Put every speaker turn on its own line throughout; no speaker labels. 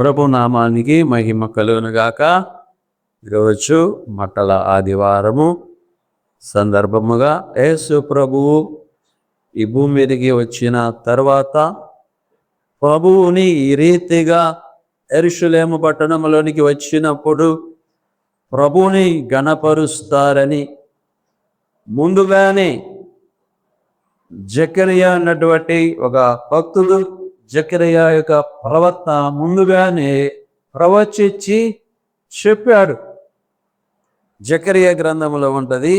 ప్రభు నామానికి మహిమ కలుగునుగాక. ఈరోజు మట్టల ఆదివారము సందర్భముగా యేసు ప్రభువు ఈ భూమి మీదకి వచ్చిన తర్వాత ప్రభువుని ఈ రీతిగా యెరూషలేము పట్టణంలోనికి వచ్చినప్పుడు ప్రభువుని గణపరుస్తారని ముందుగానే జకరియా అన్నటువంటి ఒక భక్తుడు, జకరియా యొక్క ప్రవక్త ముందుగానే ప్రవచించి చెప్పాడు. జకరియా గ్రంథంలో ఉంటుంది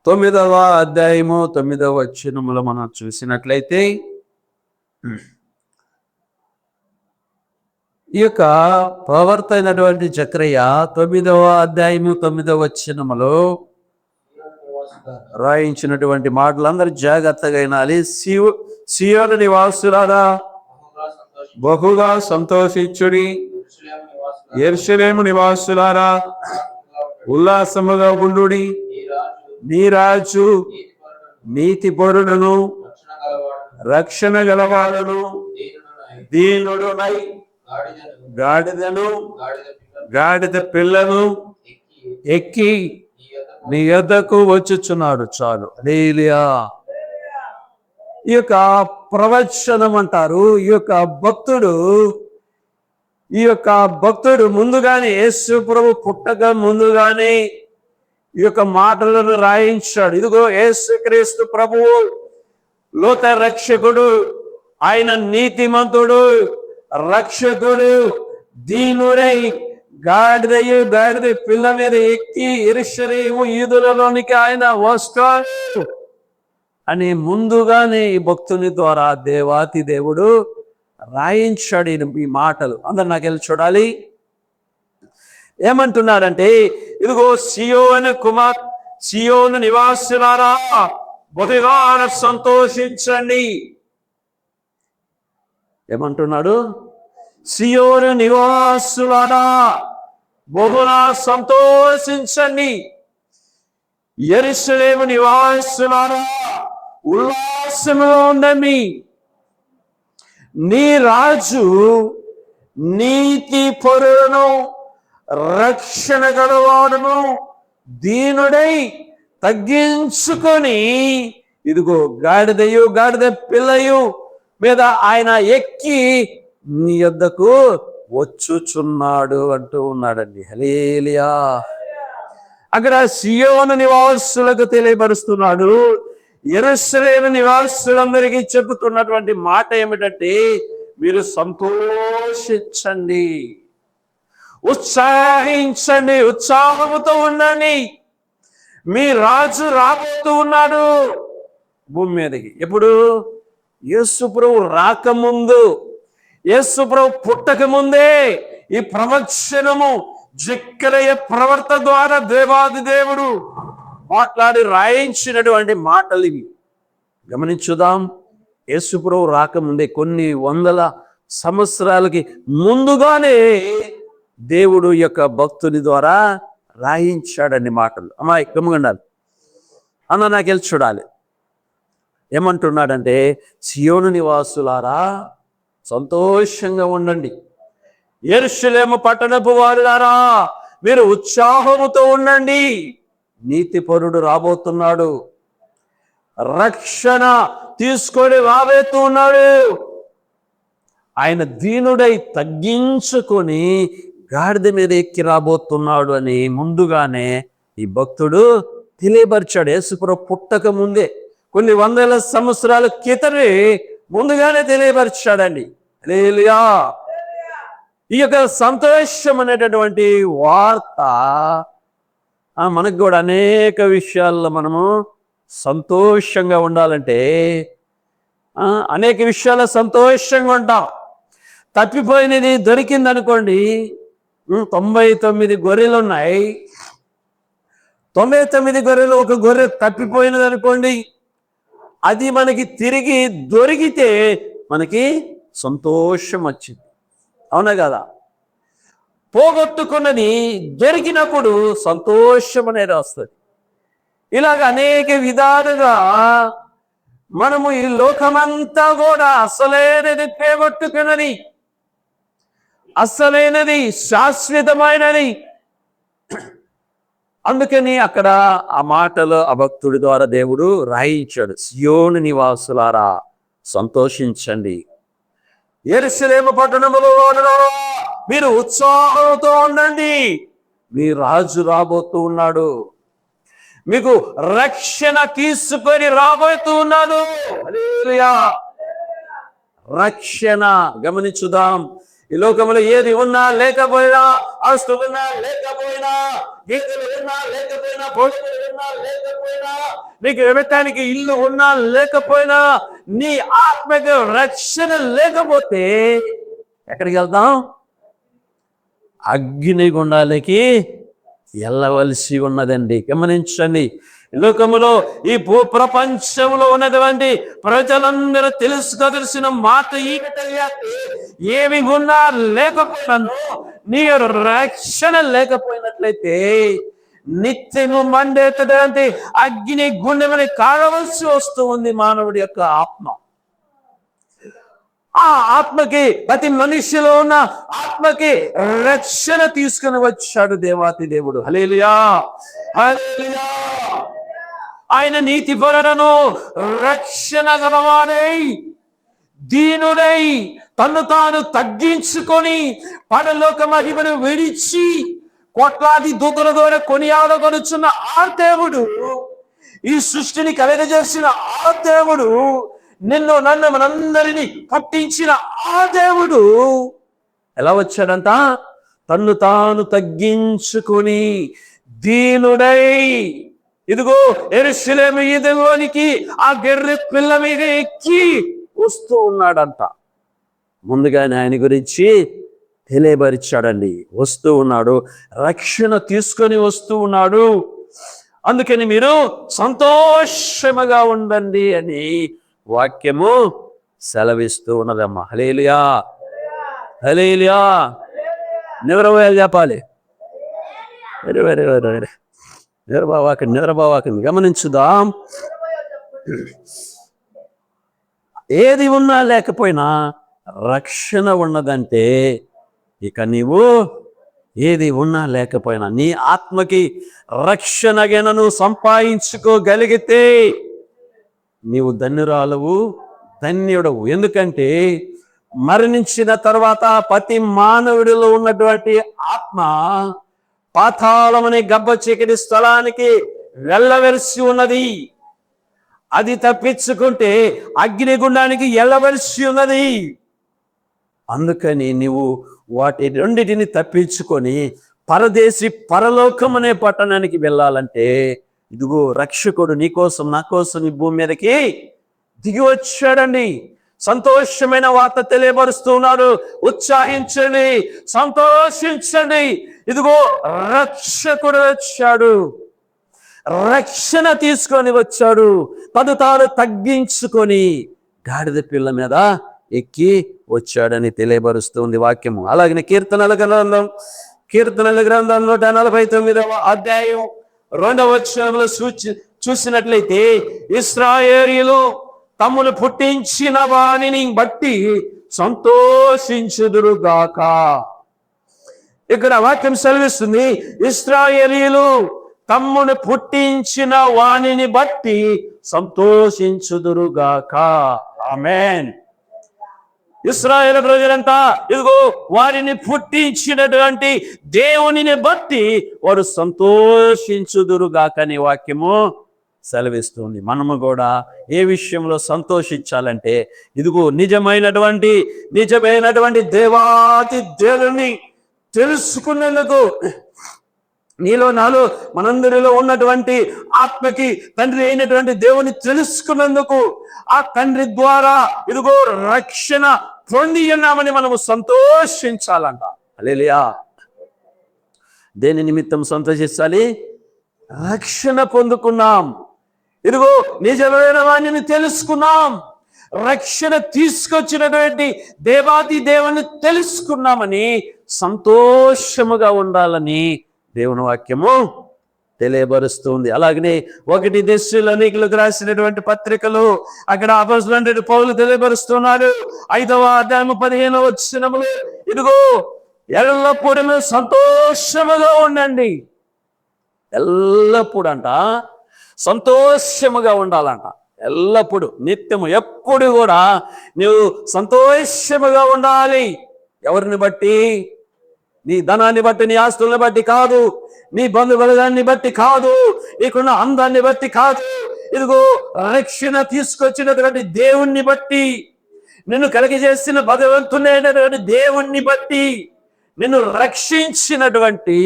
9వ అధ్యాయము 9వ వచనములో మనం చూసినట్లయితే ఈ యొక్క ప్రవర్త అయినటువంటి జకరియా 9వ అధ్యాయము 9వ వచనములో రాయించినటువంటి మాటలు అందరూ జాగ్రత్తగా వినాలి. సియోను నివాసులారా బహుగా సంతోషించుడి, యెరూషలేము నివాసులారా ఉల్లాసముగా ఉండుడి. నీ రాజు నీతిపరులను రక్షణ గలవాడును దీనుడునై గాడిద పిల్లను ఎక్కి నీ యొద్దకు వచ్చుచున్నాడు. చాలు. హల్లెలూయా. ఈ యొక్క ప్రవచనం అంటారు. ఈ యొక్క భక్తుడు ముందుగానే యేసు ప్రభు పుట్టక ముందుగానే ఈ యొక్క మాటలను రాయించాడు. ఇదిగో యేసుక్రీస్తు ప్రభువు లోక రక్షకుడు, ఆయన నీతిమంతుడు, రక్షకుడు, దీనుడై గాడిద పిల్ల మీద ఎక్కి యెరూషలేము యూదులలోనికి ఆయన వస్తాడు అని ముందుగానే ఈ భక్తుని ద్వారా దేవాతి దేవుడు రాయించాడు ఈ మాటలు. అందరు నాకు వెళ్ళి చూడాలి. ఏమంటున్నారంటే, ఇదిగో సియోను నివాసులారా బహుగా సంతోషించండి. ఏమంటున్నాడు? సియోను నివాసులారా బహుగా సంతోషించండి, యెరూషలేము నివాసులారా ఉల్లాసముగా ఉండండి. నీ రాజు నీతి పరులను రక్షణ గలవాడును దీనుడై తగ్గించుకొని ఇదిగో గాడిద పిల్లయు మీద ఆయన ఎక్కి నీ యొద్దకు వచ్చుచున్నాడు అంటూ ఉన్నాడండి. హల్లెలూయా. అక్కడ సియోను నివాసులకు తెలియపరుస్తున్నాడు. యెరూషలేము నివాసులందరికీ చెబుతున్నటువంటి మాట ఏమిటంటే, మీరు సంతోషించండి, ఉత్సాహించండి, ఉత్సాహముతో ఉండండి. మీ రాజు రాబోతూ ఉన్నాడు భూమి మీదకి. ఎప్పుడు? యేసు ప్రభు రాకముందు, యేసు ప్రభు పుట్టక ముందే ఈ ప్రవచనము జకరియా ప్రవర్త ద్వారా దేవాది దేవుడు మాట్లాడి రాయించినటువంటి మాటలు ఇవి. గమనించుదాం. యేసు ప్రభు రాకముందే కొన్ని వందల సంవత్సరాలకి ముందుగానే దేవుడు యొక్క భక్తుని ద్వారా రాయించాడని మాటలు. అమ్మాయి గమ్ముగండాలి అన్న, నాకు వెళ్ళి చూడాలి. ఏమంటున్నాడంటే, సియోను నివాసులారా సంతోషంగా ఉండండి, యెరూషలేము పట్టణపు వారులారా మీరు ఉత్సాహముతో ఉండండి. నీతిపరుడు రాబోతున్నాడు, రక్షణ తీసుకొని రాబోతూ ఉన్నాడు. ఆయన దీనుడై తగ్గించుకొని గాడిద మీద ఎక్కి రాబోతున్నాడు అని ముందుగానే ఈ భక్తుడు తెలియపరిచాడు. యేసుప్రభు పుట్టక ముందే కొన్ని వందల సంవత్సరాల క్రితమే ముందుగానే తెలియపరిచాడండి. హల్లెలూయా. ఈ యొక్క సంతోషం అనేటటువంటి వార్త మనకు కూడా అనేక విషయాల్లో మనము సంతోషంగా ఉండాలంటే అనేక విషయాల్లో సంతోషంగా ఉంటాం. తప్పిపోయినది దొరికింది అనుకోండి, 99 గొర్రెలు ఉన్నాయి, 99 గొర్రెలు ఒక గొర్రె తప్పిపోయినది అనుకోండి, అది మనకి తిరిగి దొరికితే మనకి సంతోషం వచ్చింది. అవునా కదా? పోగొట్టుకున్నది దొరికినప్పుడు సంతోషం అనేది వస్తుంది. ఇలాగ అనేక విధాలుగా మనము ఈ లోకమంతా కూడా అసలేనది పోగొట్టుకున్నది అసలైనది, శాశ్వతమైనది. అందుకని అక్కడ ఆ మాటలు ఆ భక్తుడి ద్వారా దేవుడు రాయించాడు. సియోను నివాసులారా సంతోషించండి, యెరూషలేము పట్టణములో మీరు ఉత్సాహంతో ఉండండి, మీ రాజు రాబోతూ ఉన్నాడు, మీకు రక్షణ తీసుకొని రాబోతూ ఉన్నాడు. హల్లెలూయా. రక్షణ గమనించుదాం. ఈ లోకంలో ఏది ఉన్నా లేకపోయినా, ఆస్తులు ఉన్నా లేకపోయినా, గీతలు ఉన్నా లేకపోయినా, భోజనాలు ఉన్నా లేకపోయినా, నీకు వెళ్ళటానికి ఇల్లు ఉన్నా లేకపోయినా, నీ ఆత్మకి రక్షణ లేకపోతే ఎక్కడికి వెళ్దాం? అగ్నిగుండాలకి వెళ్ళవలసి ఉన్నదండి. గమనించండి. లోకములో ఈ భూ ప్రపంచంలో ఉన్నటువంటి ప్రజలందరూ తెలుసుకోదలసిన మాట ఏమిటంటే, ఏమి ఉన్నా లేకపోయినాను నీ రక్షణ లేకపోయినట్లయితే నిత్యము మండేటటువంటి అగ్ని గుండెమని కాగవలసి వస్తూ ఉంది మానవుడి యొక్క ఆత్మ. ఆ ఆత్మకి, ప్రతి మనిషిలో ఉన్న ఆత్మకి రక్షణ తీసుకుని వచ్చాడు దేవాతి దేవుడు. హల్లెలూయా, హల్లెలూయా. ఆయన నీతి పరులను రక్షణ గలవాడై, దీనుడై, తను తాను తగ్గించుకొని పరలోక మహిమను విడిచి కోట్లాది దూతల ద్వారా కొనియాడగలుచున్న ఆ దేవుడు, ఈ సృష్టిని కలగజేసిన ఆ దేవుడు, నిన్ను నన్ను మనందరినీ పట్టించిన ఆ దేవుడు ఎలా వచ్చాడంట? తన్ను తాను తగ్గించుకొని దీనుడై, ఇదిగో యెరూషలేము ఇదిగోనికి ఆ గొర్రె పిల్ల మీద ఎక్కి వస్తూ ఉన్నాడంట. ముందుగానే ఆయన గురించి తెలియపరిచాడండి. వస్తూ ఉన్నాడు, రక్షణ తీసుకొని వస్తూ ఉన్నాడు. అందుకని మీరు సంతోషముగా ఉండండి అని వాక్యము సెలవిస్తూ ఉన్నదమ్మా. హల్లెలూయా, హల్లెలూయా. నిద్రపోయాలి చెప్పాలి. నిద్రపోవాకండి. గమనించుదాం. ఏది ఉన్నా లేకపోయినా రక్షణ ఉన్నదంటే, ఇక నీవు ఏది ఉన్నా లేకపోయినా నీ ఆత్మకి రక్షణగా నువ్వు సంపాదించుకోగలిగితే నీవు ధన్యురాలవు, ధన్యుడవు. ఎందుకంటే మరణించిన తర్వాత ప్రతి మానవుడిలో ఉన్నటువంటి ఆత్మ పాతాళమనే గబ్బ చీకటి స్థలానికి వెళ్ళవలసి ఉన్నది. అది తప్పించుకుంటే అగ్నిగుండానికి వెళ్ళవలసి ఉన్నది. అందుకని నీవు వాటి రెండింటిని తప్పించుకొని పరదేశి పరలోకం అనే పట్టణానికి వెళ్ళాలంటే, ఇదిగో రక్షకుడు నీకోసం, నా కోసం ఈ భూమి మీదకి దిగి వచ్చాడండి. సంతోషమైన వార్త తెలియపరుస్తున్నాడు. ఉత్సాహించండి, సంతోషించండి. ఇదిగో రక్షకుడు వచ్చాడు, రక్షణ తీసుకొని వచ్చాడు. తను తాను తగ్గించుకొని గాడిద పిల్ల మీద ఎక్కి వచ్చాడని తెలియపరుస్తుంది వాక్యము. అలాగే కీర్తనల గ్రంథం 149వ అధ్యాయం 2వ వచనంలో చూసినట్లయితే, ఇశ్రాయేలీయులు తమ్మును పుట్టించిన వానిని బట్టి సంతోషించుదురుగాక. ఇక్కడ వాక్యం సెలవిస్తుంది, ఇశ్రాయేలీయులు తమ్మును పుట్టించిన వానిని బట్టి సంతోషించుదురుగాక. ఆమేన్. ఇశ్రాయేలు ప్రజలంతా ఇదిగో వారిని పుట్టించినటువంటి దేవునిని బట్టి వారు సంతోషించుదురుగాక అని వాక్యము సెలవిస్తుంది. మనము కూడా ఏ విషయంలో సంతోషించాలంటే, ఇదిగో నిజమైనటువంటి దేవాతి దేవుని తెలుసుకునేందుకు, నీలో నాలో మనందరిలో ఉన్నటువంటి ఆత్మకి తండ్రి అయినటువంటి దేవుని తెలుసుకున్నందుకు, ఆ తండ్రి ద్వారా ఇదిగో రక్షణ పొంది ఉన్నామని మనము సంతోషించాలంట. హల్లెలూయా. దేని నిమిత్తం సంతోషించాలి? రక్షణ పొందుకున్నాం, ఇదిగో నిజమైన వాణ్ణిని తెలుసుకున్నాం, రక్షణ తీసుకొచ్చినటువంటి దేవాది దేవుని తెలుసుకున్నామని సంతోషముగా ఉండాలని దేవుని వాక్యము తెలియబరుస్తుంది. అలాగనే 1 దెస్సలోనికీయులకు రాసినటువంటి పత్రికలు అక్కడ అపోస్తలుడైన పౌలు తెలియబరుస్తున్నాడు. 5వ అధ్యాయం 15వ వచనములో, ఇదిగో ఎల్లప్పుడూ సంతోషముగా ఉండండి. ఎల్లప్పుడు అంట సంతోషముగా ఉండాలంట. ఎల్లప్పుడు, నిత్యము, ఎప్పుడు కూడా నువ్వు సంతోషముగా ఉండాలి. ఎవరిని బట్టి? నీ ధనాన్ని బట్టి, నీ ఆస్తుల్ని బట్టి కాదు, నీ బంధుబలగాన్ని బట్టి కాదు, నీకున్న అందాన్ని బట్టి కాదు. ఇదిగో రక్షణ తీసుకొచ్చినటువంటి దేవుణ్ణి బట్టి, నిన్ను కలిగజేసిన భగవంతుడైనటువంటి దేవుణ్ణి బట్టి, నిన్ను రక్షించినటువంటి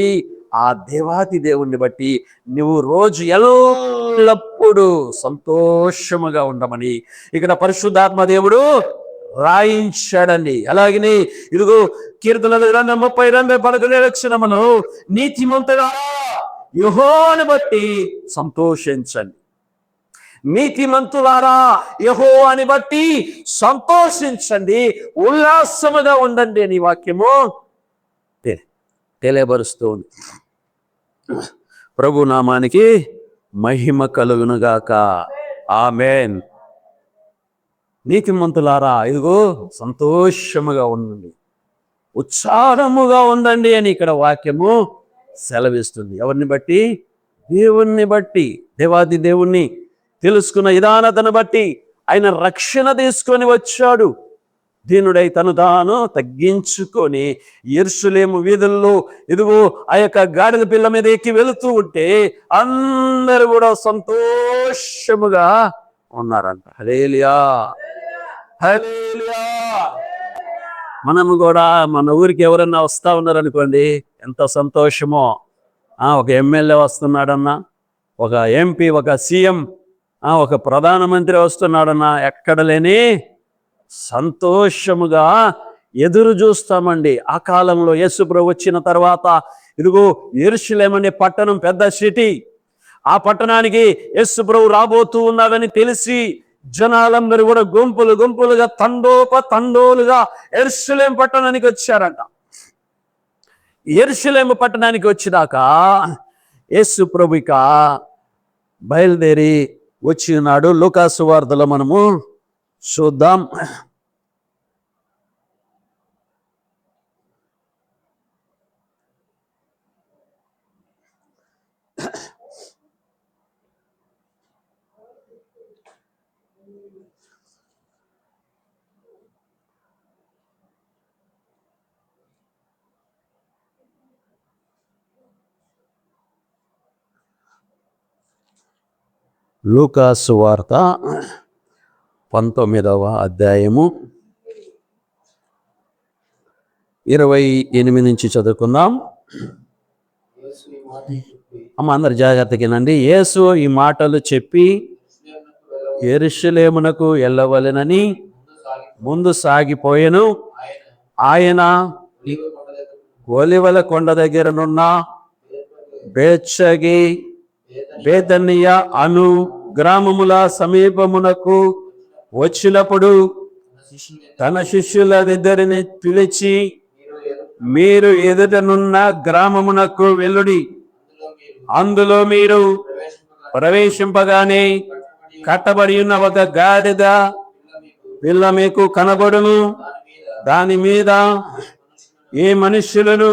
ఆ దేవాది దేవుణ్ణి బట్టి నువ్వు రోజు ఎల్లప్పుడూ సంతోషముగా ఉండమని ఇక్కడ పరిశుద్ధాత్మ దేవుడు రాయించాడండి. అలాగనే ఇదిగో కీర్తనల 32 లక్షణములు, నీతిమంతులారా యెహోవాను బట్టి సంతోషించండి. నీతిమంతులారా యెహోవాను బట్టి సంతోషించండి, ఉల్లాసముగా ఉండండి అని వాక్యము తెలియబరుస్తుంది. ప్రభు నామానికి మహిమ కలుగునుగాక. ఆమేన్. నీతిమంతులారా ఇదిగో సంతోషముగా ఉండండి, ఉత్సాహముగా ఉండండి అని ఇక్కడ వాక్యము సెలవిస్తుంది. ఎవరిని బట్టి? దేవుణ్ణి బట్టి. దేవాది దేవుణ్ణి తెలుసుకున్న విధానతను బట్టి ఆయన రక్షణ తీసుకొని వచ్చాడు. దీనుడై తను తాను తగ్గించుకొని యెరూషలేము వీధుల్లో ఇదిగో ఆ యొక్క గాడిద పిల్ల మీద ఎక్కి వెళుతూ ఉంటే అందరూ కూడా సంతోషముగా ఉన్నారంట. హల్లెలూయా, హల్లెలూయా. మనము కూడా మన ఊరికి ఎవరన్నా వస్తా ఉన్నారనుకోండి, ఎంత సంతోషమో. ఒక ఎమ్మెల్యే వస్తున్నాడన్నా, ఒక ఎంపీ, ఒక సీఎం, ఒక ప్రధానమంత్రి వస్తున్నాడన్నా ఎక్కడ లేని సంతోషముగా ఎదురు చూస్తామండి. ఆ కాలంలో యేసు ప్రభు వచ్చిన తర్వాత ఇదిగో యెరూషలేము అనే పట్టణం పెద్ద సిటీ. ఆ పట్టణానికి యేసు ప్రభు రాబోతూ ఉన్నాడని తెలిసి జనాలందరూ కూడా గుంపులు గుంపులుగా తండోలుగా యెరూషలేము పట్టణానికి వచ్చారంట. యెరూషలేము పట్టణానికి వచ్చినాక యేసు ప్రభు ఇక బయలుదేరి వచ్చి ఉన్నాడు. లూకా సువార్తలో మనము చూద్దాం. లూకా సువార్త 19వ అధ్యాయము 28 నుంచి చదువుకుందాం. అందరు జాగ్రత్తగానండి. యేసు ఈ మాటలు చెప్పి యెరూషలేమునకు వెళ్ళవలెనని ముందు సాగిపోయెను. ఆయన ఒలీవల కొండ దగ్గరనున్న బేత్షగి, బేతనియ అను గ్రామముల సమీపమునకు వచ్చినప్పుడు తన శిష్యులిద్దరిని పిలిచి, మీరు ఎదుటనున్న గ్రామమునకు వెళ్ళుడి. అందులో మీరు ప్రవేశింపగానే కట్టబడి ఉన్న ఒక గాడిద పిల్ల మీకు కనబడును. దాని మీద ఏ మనుష్యులను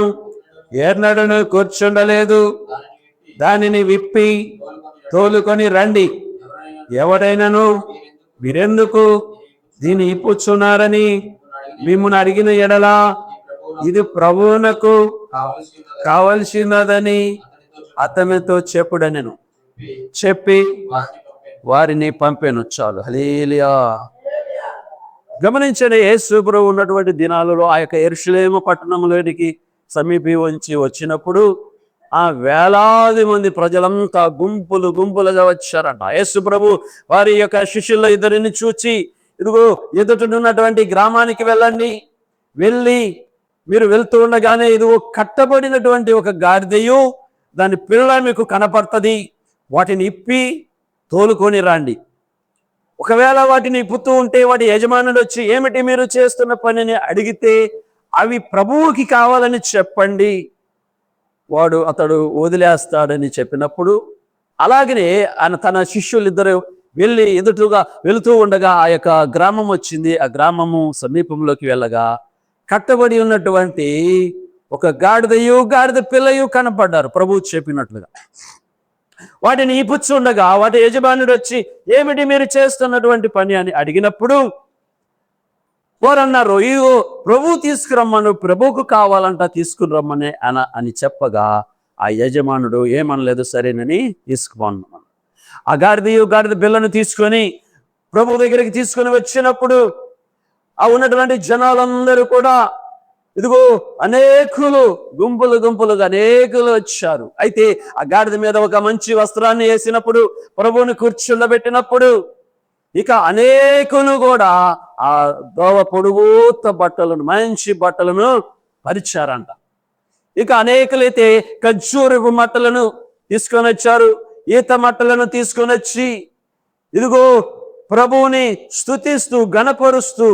ఎన్నడను కూర్చుండలేదు. దానిని విప్పి తోలుకొని రండి. ఎవడైనను మీరెందుకు దీన్ని ఇప్పుచున్నారని మిమ్మల్ని అడిగిన ఎడల ఇది ప్రభువునకు కావలసినదని అతనితో చెప్పుడనెను. చెప్పి వారిని పంపెను. చాలు. హల్లెలూయా. గమనించండి, యేసు ప్రభువు ఉన్నటువంటి దినాలలో ఆ యొక్క యెరూషలేము పట్టణంలోనికి సమీపించి వచ్చినప్పుడు ఆ వేలాది మంది ప్రజలంతా గుంపులుగా వచ్చారంట. యేసు ప్రభు వారి యొక్క శిష్యుల ఇద్దరిని చూచి, ఇదిగో ఎదుటనున్నటువంటి గ్రామానికి వెళ్ళండి, వెళ్ళి మీరు వెళ్తూ ఉండగానే ఇదిగో కట్టబడినటువంటి ఒక గాడిదయు దాని పిల్ల మీకు కనపడుతుంది. వాటిని ఇప్పి తోలుకొని రండి. ఒకవేళ వాటిని ఇప్పుతూ ఉంటే వాటి యజమానుడు వచ్చి ఏమిటి మీరు చేస్తున్న పనిని అడిగితే అవి ప్రభువుకి కావాలని చెప్పండి, అతడు వదిలేస్తాడని చెప్పినప్పుడు, అలాగనే ఆయన తన శిష్యులిద్దరు వెళ్ళి ఎదుటుగా వెళుతూ ఉండగా ఆ యొక్క గ్రామం వచ్చింది. ఆ గ్రామము సమీపంలోకి వెళ్ళగా కట్టబడి ఉన్నటువంటి ఒక గాడిద పిల్లయు కనపడ్డారు ప్రభువు చెప్పినట్లుగా. వాటిని ఈపుచ్చుండగా వాటి యజమానుడు వచ్చి, ఏమిటి మీరు చేస్తున్నటువంటి పని అని అడిగినప్పుడు వారన్నారు, ఇగో ప్రభువు తీసుకురమ్మను, ప్రభువుకు కావాలంట తీసుకుని రమ్మని అని చెప్పగా ఆ యజమానుడు ఏమనలేదు, సరేనని తీసుకుపోన్నాను. ఆ గాడిద పిల్లను తీసుకొని ప్రభు దగ్గరికి తీసుకొని వచ్చినప్పుడు ఆ ఉన్నటువంటి జనాలందరూ కూడా ఇదిగో అనేకులు గుంపులుగా అనేకులు వచ్చారు. అయితే ఆ గాడిద మీద ఒక మంచి వస్త్రాన్ని వేసినప్పుడు, ప్రభువుని కూర్చుండబెట్టినప్పుడు ఇక అనేకులు కూడా ఆ దోవ పొడుగుత బట్టలను, మంచి బట్టలను పరిచారంట. ఇక అనేకులైతే ఖర్జూరపు మట్టలను తీసుకొని వచ్చారు, ఈత మట్టలను తీసుకొని వచ్చి ఇదిగో ప్రభువుని స్తుతిస్తూ గణపరుస్తూ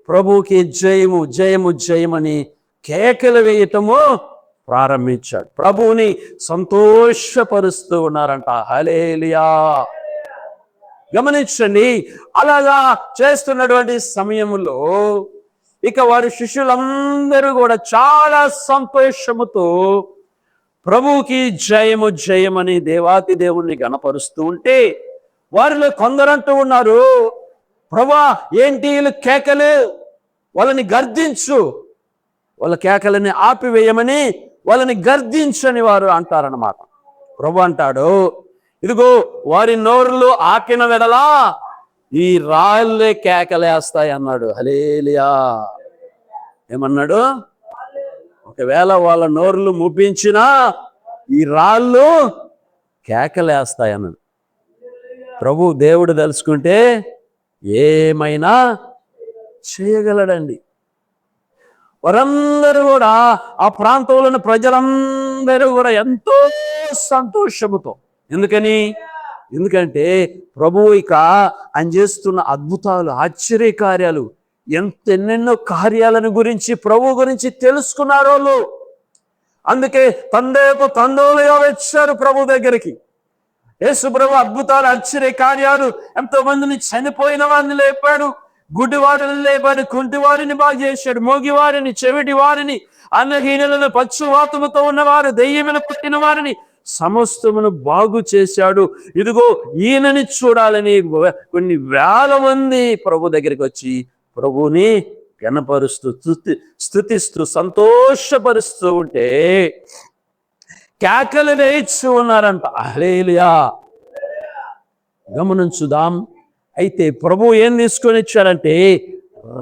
ప్రభువుకి జయము జయము జయమని కేకలు వేయటము ప్రారంభించాడు. ప్రభువుని సంతోషపరుస్తూ ఉన్నారంట. హల్లెలూయా. గమనించండి, అలాగా చేస్తున్నటువంటి సమయంలో ఇక వారి శిష్యులందరూ కూడా చాలా సంతోషముతో ప్రభువుకి జయము జయమని దేవాతి దేవుణ్ణి గణపరుస్తూ ఉంటే, వారిలో కొందరంటూ ఉన్నారు, ప్రభా ఏంటి వీళ్ళు కేకలు, వాళ్ళని గర్దించు, వాళ్ళ కేకలని ఆపివేయమని వాళ్ళని గర్దించని వారు అంటారన్నమాట. ప్రభు అంటాడు, ఇదిగో వారి నోరులు ఆకిన వెడలా ఈ రాళ్ళే కేకలేస్తాయి అన్నాడు. హల్లెలూయా. ఏమన్నాడు? ఒకవేళ వాళ్ళ నోరులు ముప్పించినా ఈ రాళ్ళు కేకలేస్తాయి అన్నాడు. ప్రభు దేవుడు తలుచుకుంటే ఏమైనా చేయగలడండి. వారందరూ కూడా ఆ ప్రాంతంలోని ప్రజలందరూ కూడా ఎంతో సంతోషముతో, ఎందుకంటే ప్రభువు ఇక ఆయన చేస్తున్న అద్భుతాలు, ఆశ్చర్యకార్యాలు, ఎన్నెన్నో కార్యాలను గురించి ప్రభు గురించి తెలుసుకున్నారు వాళ్ళు. అందుకే తండోలుగా వచ్చారు ప్రభు దగ్గరికి. యేసు ప్రభు అద్భుతాలు, ఆశ్చర్య కార్యాలు, ఎంతో మందిని చనిపోయిన వారిని లేపాడు, గుడ్డివారిని లేపాడు, కుంటివారిని బాగు చేశాడు, మోగివారిని, చెవిటి వారిని, అన్నహీనులను, పక్షవాతముతో ఉన్నవారు, దెయ్యమును పుట్టిన వారిని సమస్తమును బాగు చేశాడు. ఇదిగో ఈయనని చూడాలని కొన్ని వేల మంది ప్రభు దగ్గరికి వచ్చి ప్రభువుని గణపరుస్తూ స్తుతిస్తూ సంతోషపరుస్తూ ఉంటే కేకలు వేయిస్తూ ఉన్నారంట. హల్లెలూయా. గమనించుదాం. అయితే ప్రభు ఏం తీసుకొని వచ్చాడంటే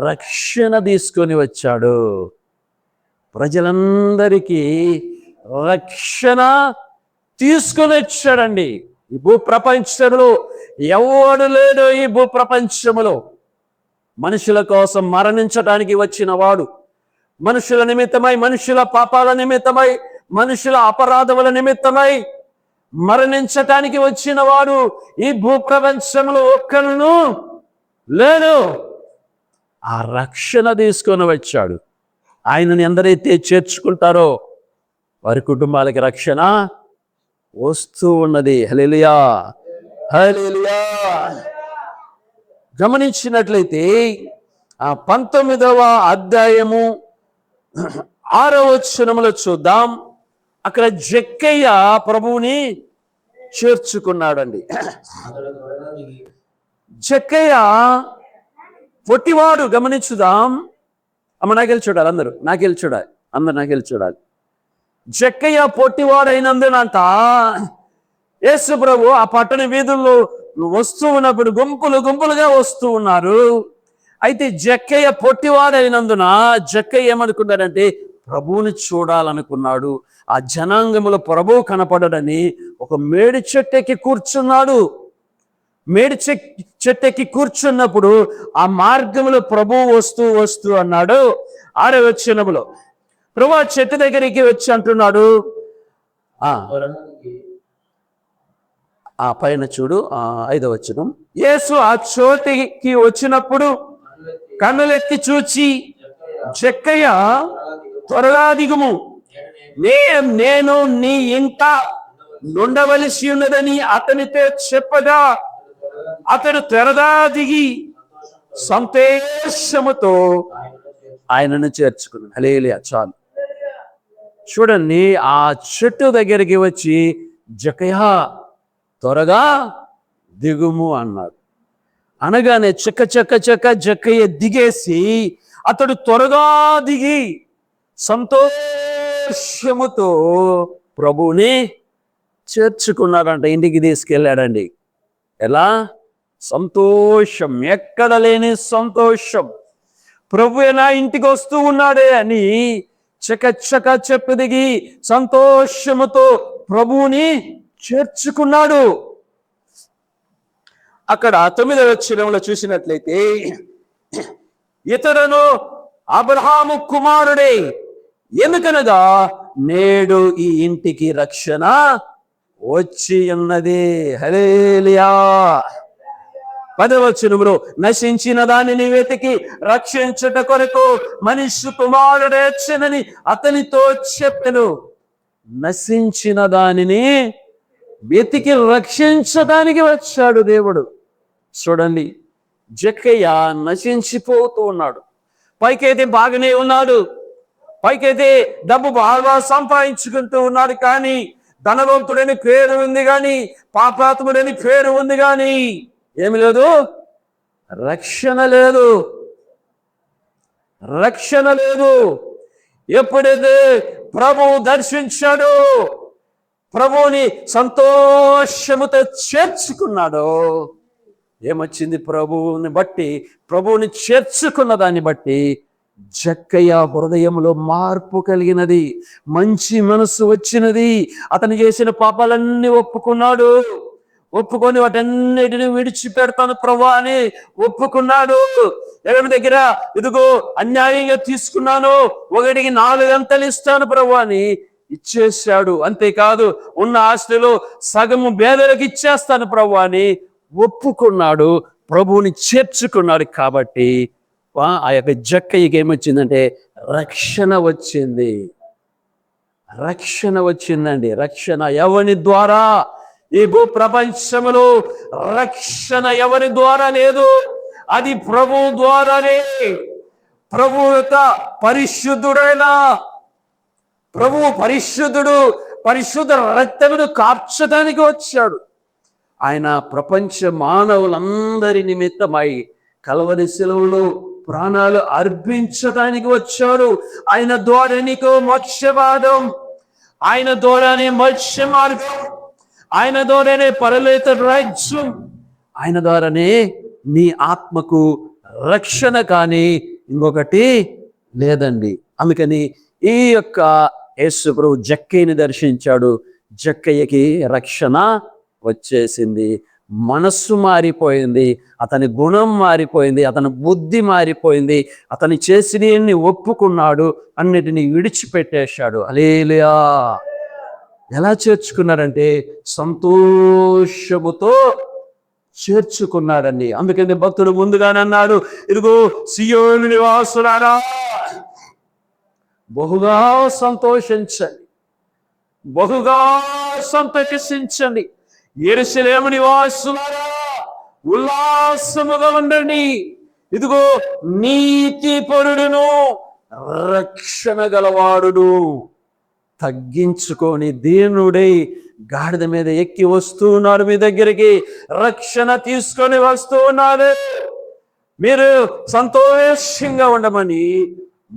రక్షణ తీసుకొని వచ్చాడు. ప్రజలందరికీ రక్షణ తీసుకొని వచ్చాడండి. ఈ భూప్రపంచంలో ఎవడు లేడు. ఈ భూప్రపంచములో మనుషుల కోసం మరణించడానికి వచ్చిన వాడు, మనుషుల నిమిత్తమై, మనుషుల పాపాల నిమిత్తమై, మనుషుల అపరాధముల నిమిత్తమై మరణించటానికి వచ్చిన వాడు ఈ భూప్రపంచంలో ఒక్కరును లేడు. ఆ రక్షణ తీసుకొని వచ్చాడు. ఆయనని ఎందరైతే చేర్చుకుంటారో వారి కుటుంబాలకి రక్షణ వస్తూ ఉన్నది. హల్లెలూయా, హల్లెలూయా. గమనించినట్లయితే ఆ 19వ అధ్యాయము 6వ వచనములో చూద్దాం. అక్కడ జక్కయ్య ప్రభువుని చేర్చుకున్నాడండి. జక్కయ్య పొట్టివాడు. గమనించుదాం. నాకెళ్ళి చూడాలి, అందరూ నాకెళ్ళి చూడాలి. జక్కయ్య పొట్టివాడు అయినందునంట యేసు ప్రభు ఆ పట్టణ వీధుల్లో వస్తూ ఉన్నప్పుడు గుంపులుగా వస్తూ ఉన్నారు. అయితే జక్కయ్య పొట్టివాడు అయినందున జక్కయ్య ఏమనుకున్నాడంటే ప్రభువుని చూడాలనుకున్నాడు. ఆ జనాంగములో ప్రభువు కనపడడని ఒక మేడి చెట్టెక్కి కూర్చున్నాడు. మేడి చెట్టెక్కి కూర్చున్నప్పుడు ఆ మార్గంలో ప్రభువు వస్తూ అన్నాడు. 6వ వచనములో ప్రభు ఆ చెట్టు దగ్గరికి వచ్చి అంటున్నాడు, ఆ పైన చూడు, 5వ వచనం. యేసు ఆ చోటికి వచ్చినప్పుడు కన్నులెత్తి చూచి, జక్కయ్య త్వరగా దిగుము, నేను నీ ఇంట నుండవలసి ఉన్నదని అతనితో చెప్పగా అతడు త్వరగా దిగి సంతోషముతో ఆయనను చేర్చుకున్నాడు. హల్లెలూయా. చాలు. చూడండి, ఆ చెట్టు దగ్గరికి వచ్చి జక్కయ్య త్వరగా దిగుము అన్నారు. అనగానే జక్కయ్య దిగేసి అతడు త్వరగా దిగి సంతోషముతో ప్రభువుని చేర్చుకున్నాడంట, ఇంటికి తీసుకెళ్ళాడండి. ఎలా? సంతోషం, ఎక్కడ లేని సంతోషం. ప్రభు నా ఇంటికి వస్తూ ఉన్నాడే అని చెప్పు దిగి సంతోషముతో ప్రభువుని చేర్చుకున్నాడు. అక్కడ 9వ వచనంలో చూసినట్లయితే, ఇతరును అబ్రహాము కుమారుడే, ఎందుకనగా నేడు ఈ ఇంటికి రక్షణ వచ్చి ఉన్నది. హల్లెలూయా. 10వ వచనంలో, నశించిన దానిని వెతికి రక్షించుట కొరకు మనిషి కుమారుడు వచ్చెనని అతనితో చెప్పెను. నశించిన దానిని వెతికి రక్షించడానికి వచ్చాడు దేవుడు. చూడండి, జక్కయ్య నశించిపోతూ ఉన్నాడు. పైకైతే బాగానే ఉన్నాడు, పైకైతే డబ్బు బాగా సంపాదించుకుంటూ ఉన్నాడు, కానీ ధనవంతుడని పేరు ఉంది, కానీ పాపాత్ముడని పేరు ఉంది, కానీ ఏమి లేదు, రక్షణ లేదు, రక్షణ లేదు. ఎప్పుడైతే ప్రభువు దర్శించాడో, ప్రభువుని సంతోషముతో చేర్చుకున్నాడో, ఏమొచ్చింది? ప్రభువుని బట్టి, ప్రభువుని చేర్చుకున్న దాన్ని బట్టి జక్కయ్య హృదయంలో మార్పు కలిగినది, మంచి మనసు వచ్చినది. అతను చేసిన పాపాలన్నీ ఒప్పుకున్నాడు, ఒప్పుకొని వాటన్నిటిని విడిచిపెడతాను ప్రభు అని ఒప్పుకున్నాడు. ఎవరి దగ్గర ఇదిగో అన్యాయంగా తీసుకున్నాను, 1కి 4 అంతలు ఇస్తాను ప్రభు అని ఇచ్చేశాడు. అంతేకాదు, ఉన్న ఆస్తిలో సగము పేదలకు ఇచ్చేస్తాను ప్రభు అని ఒప్పుకున్నాడు, ప్రభువుని చేర్చుకున్నాడు. కాబట్టి ఆ యొక్క జక్కయ్యకి ఏమొచ్చిందంటే రక్షణ వచ్చింది, రక్షణ వచ్చిందండి. రక్షణ ఎవరి ద్వారా? ఈ భూ ప్రపంచంలో రక్షణ ఎవరి ద్వారా లేదు, అది ప్రభు ద్వారానే. ప్రభు యొక్క పరిశుద్ధుడైన ప్రభువు పరిశుద్ధుడు, పరిశుద్ధ రక్తమును కార్చడానికి వచ్చాడు. ఆయన ప్రపంచ మానవులందరి నిమిత్తమై కల్వరి శిలువలో ప్రాణాలు అర్పించడానికి వచ్చాడు. ఆయన ద్వారా నీకు మోక్షవాదం, ఆయన ద్వారానే మోక్ష మార్గం, ఆయన ద్వారానే పరలోక రాజ్యం, ఆయన ద్వారానే నీ ఆత్మకు రక్షణ, కానీ ఇంకొకటి లేదండి. అందుకని ఈ యొక్క యేసు ప్రభు జక్కయ్యని దర్శించాడు. జక్కయ్యకి రక్షణ వచ్చేసింది, మనస్సు మారిపోయింది, అతని గుణం మారిపోయింది, అతని బుద్ధి మారిపోయింది, అతని చేసినవన్నీ ఒప్పుకున్నాడు, అన్నిటినీ విడిచిపెట్టేశాడు. హల్లెలూయా. ఎలా చేర్చుకున్నాడంటే సంతోషముతో చేర్చుకున్నాడండి. అందుకని భక్తుడు ముందుగానే అన్నాడు, ఇదిగో సియోను నివాసులారా బహుగా సంతోషించండి, బహుగా సంతోషించండి. యెరూషలేము నివాసులారా ఉల్లాసముగా ఉండండి. ఇదిగో నీతిపరుడును రక్షణ గలవాడును తగ్గించుకొని దీనుడై గాడిద మీద ఎక్కి వస్తూ ఉన్నాడు మీ దగ్గరికి, రక్షణ తీసుకొని వస్తూ ఉన్నాడు. మీరు సంతోషంగా ఉండమని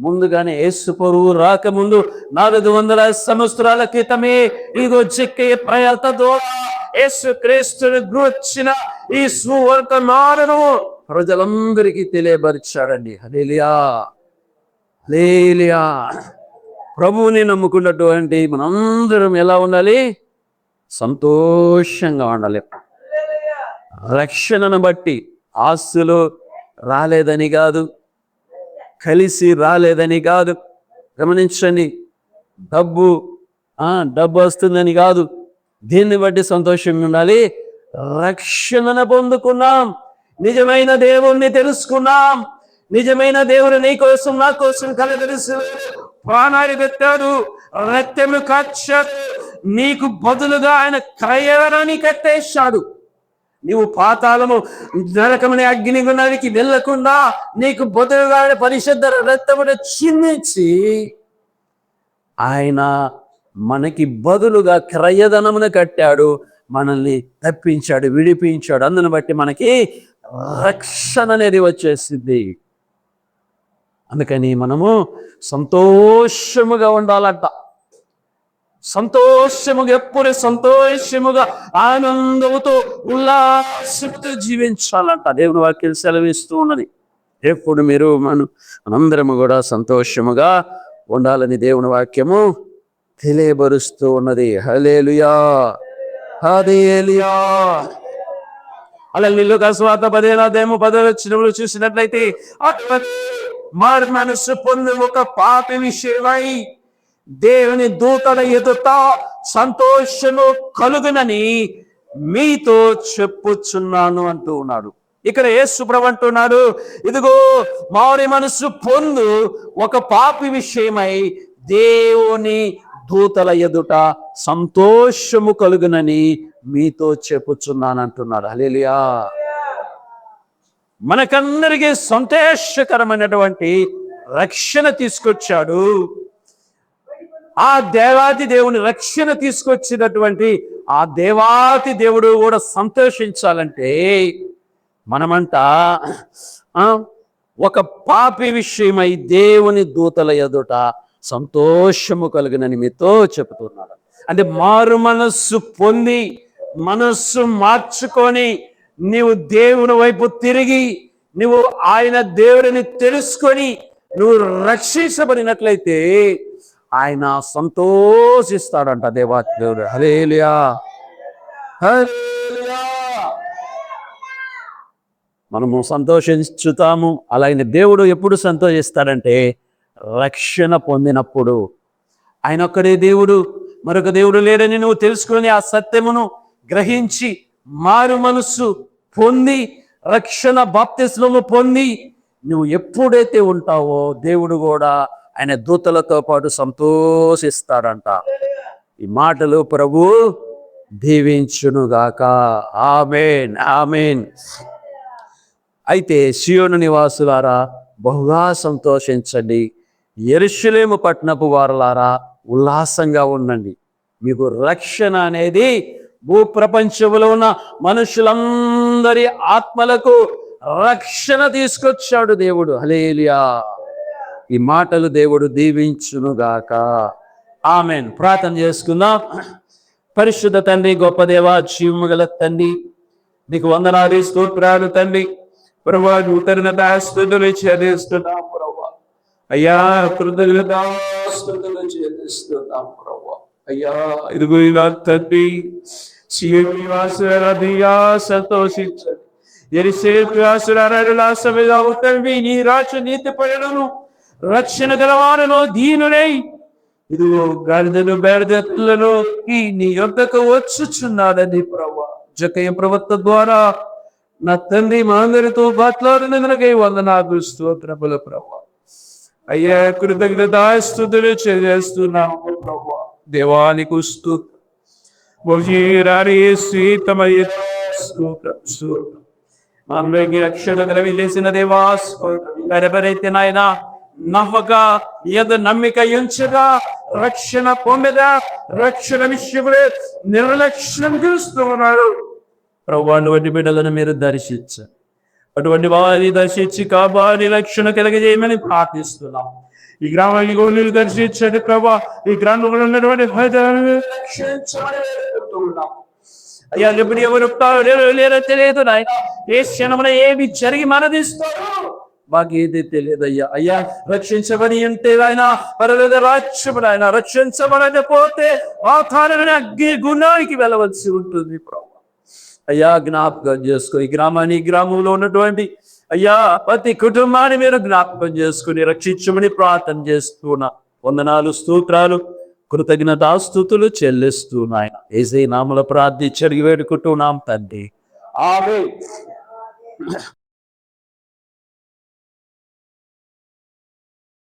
ముందుగానే యేసు ప్రభువు రాకముందు 400 సంవత్సరాల క్రితమే ఇదిగో జక్కయ్య ప్రయత్న ద్వారా యేసు క్రీస్తుని గురించిన ఈ సువర్తమానము ప్రజలందరికీ తెలియపరిచాడండి. హల్లెలూయా, హల్లెలూయా. ప్రభువుని నమ్ముకున్నటువంటి మనందరం ఎలా ఉండాలి? సంతోషంగా ఉండాలి. రక్షణను బట్టి ఆస్తులు రాలేదని కాదు, కలిసి రాలేదని కాదు, గమనించండి. డబ్బు వస్తుందని కాదు, దీన్ని బట్టి సంతోషంగా ఉండాలి. రక్షణను పొందుకున్నాం, నిజమైన దేవుణ్ణి తెలుసుకున్నాం, నిజమైన దేవుడు నీ కోసం నా కోసం కలగలిసి ప్రాణాలు పెట్టాడు, రక్తమును కార్చాడు, నీకు బదులుగా ఆయన క్రయవరాన్ని కట్టేశాడు. నీవు పాతాళము నరకమనే అగ్నిగుణానికి వెళ్ళకుండా నీకు బదులుగా పరిశుద్ధ రక్తమును చిందించి ఆయన మనకి బదులుగా క్రయధనమును కట్టాడు, మనల్ని తప్పించాడు, విడిపించాడు. అందుని బట్టి మనకి రక్షణ అనేది వచ్చేసింది. అందుకని మనము సంతోషముగా ఉండాలంట. సంతోషముగా, ఎప్పుడు సంతోషముగా, ఆనందముతో, ఉల్లాసంతో జీవించాలంట. దేవుని వాక్యం సెలవిస్తూ ఉన్నది. ఎప్పుడు మీరు మనందరము కూడా సంతోషముగా ఉండాలని దేవుని వాక్యము తెలియబరుస్తూ ఉన్నది. హల్లెలూయా, హల్లెలూయా. అలా లూకా సువార్త 15:10 చూసినట్లయితే, అటువంటి మారు మనస్సు పొంది ఒక పాపి విషయమై దేవుని దూతల ఎదుట సంతోషము కలుగునని మీతో చెప్పుచున్నాను అంటూ ఉన్నాడు. ఇక్కడ యేసు ప్రభువు అంటున్నాడు, ఇదిగో మారు మనస్సు పొందు ఒక పాపి విషయమై దేవుని దూతల ఎదుట సంతోషము కలుగునని మీతో చెప్పుచున్నాను అంటున్నాడు. హల్లెలూయా. మనకందరికీ సంతోషకరమైనటువంటి రక్షణ తీసుకొచ్చాడు. ఆ దేవాతి దేవుని రక్షణ తీసుకొచ్చినటువంటి ఆ దేవాతి దేవుడు కూడా సంతోషించాలంటే మనమంతా ఒక పాపి విషయమై దేవుని దూతల ఎదుట సంతోషము కలుగునని మీతో చెబుతున్నాడు. అంటే మారు మనస్సు పొంది, మనస్సు మార్చుకొని, నీవు దేవుని వైపు తిరిగి, నువ్వు ఆయన దేవుడిని తెలుసుకొని నువ్వు రక్షించబడినట్లయితే ఆయన సంతోషిస్తాడంట దేవాతి దేవుడు. హల్లెలూయా, హల్లెలూయా. మనము సంతోషించుతాము. అలాగే దేవుడు ఎప్పుడు సంతోషిస్తాడంటే రక్షణ పొందినప్పుడు. ఆయన ఒక్కడే దేవుడు, మరొక దేవుడు లేడని నువ్వు తెలుసుకొని ఆ సత్యమును గ్రహించి మారు మనస్సు పొంది రక్షణ బాప్తిస్మము పొంది నువ్వు ఎప్పుడైతే ఉంటావో దేవుడు కూడా ఆయన దూతలతో పాటు సంతోషిస్తాడంట. ఈ మాటలు ప్రభు దీవించునుగాక. ఆమేన్, ఆమేన్. అయితే సియోను నివాసులారా బహుగా సంతోషించండి, యెరూషలేము పట్టణపు వారలారా ఉల్లాసంగా ఉండండి. మీకు రక్షణ అనేది భూప్రపంచంలో ఉన్న మనుషులందరి ఆత్మలకు రక్షణ తీసుకొచ్చాడు దేవుడు. హల్లెలూయా. ఈ మాటలు దేవుడు దీవించునుగాక. ఆమేన్. ప్రార్థన చేసుకుందాం. పరిశుద్ధ తండ్రి, గొప్ప దేవా, జీవము గల తండ్రి, నీకు వందనాలు, స్తోత్రాలు తండ్రి. ప్రభువా, కృతజ్ఞతాస్తుతులు చెల్లిస్తున్నాం ప్రభువా. అయ్యా, కృతజ్ఞతాస్తుతులు చెల్లిస్తున్నాం ప్రభువా. అయ్యా, ఇదిగో ఇలా తండ్రి, సియోను నివాసులారా సంతోషించండి. యెరూషలేము నివాసులారా ఉల్లాసముగా ఉండండి. నీ రాజ్య నీతి పరులను రక్షణ గలవారను దీనులై ఇదిగో గాడిదలు బేడదెత్తులను నీ యొద్దకు వచ్చుచున్నాడని ప్రభువా. జక్కయ్య ప్రవక్త ద్వారా నా తండ్రి మా అందరితో మాట్లాడినందుకై వందనాలు, స్తోత్రములు ప్రభువా. అయ్యా, కృతజ్ఞతాస్తుతులు చెల్లిస్తున్నాము ప్రభువా. దేవానికి స్తోత్రం. అందరికీ రక్షణ కలిగిన దేవా ఎవరైతే నాయన నమ్మక నమ్మిక ఉంచగా రక్షణ పొందగా రక్షణ విషయంలో నిర్లక్ష్యం చూస్తూ ఉన్నాడు ప్రభువా. అటువంటి బిడ్డలను మీరు దర్శించండి. అటువంటి వారిని దర్శించి కాపాడి రక్షణ కలిగజేయమని ప్రార్థిస్తున్నాం. ఈ గ్రామాన్ని గోళీలు దర్శించండి ప్రభా. ఈ గ్రామంలో ఉన్నటువంటి అయ్యా, ఎప్పుడు ఎవరు లేరో తెలియదు నాయన. ఏ క్షణమున ఏమి జరిగి మనదిస్తారో మాకేది తెలియదు అయ్యా. అయ్యా, రక్షించబడి ఉంటే ఆయన పరలోక రాజ్యముడు, ఆయన రక్షించబడకపోతే పాతాళమైన అగ్ని గుణానికి వెళ్ళవలసి ఉంటుంది ప్రభు. అయ్యా, జ్ఞాపకం చేసుకో ఈ గ్రామాన్ని, ఈ గ్రామంలో ఉన్నటువంటి అయ్యా ప్రతి కుటుంబాన్ని మీరు జ్ఞాపకం చేసుకుని రక్షించమని ప్రార్థన చేస్తున్నా. వందనాలు, స్తోత్రాలు, కృతజ్ఞతాస్తుతులు చెల్లిస్తున్నాయన యేసయ్య నామములో ప్రార్థించి వేడుకుంటున్నాం తండ్రి. ఆమేన్.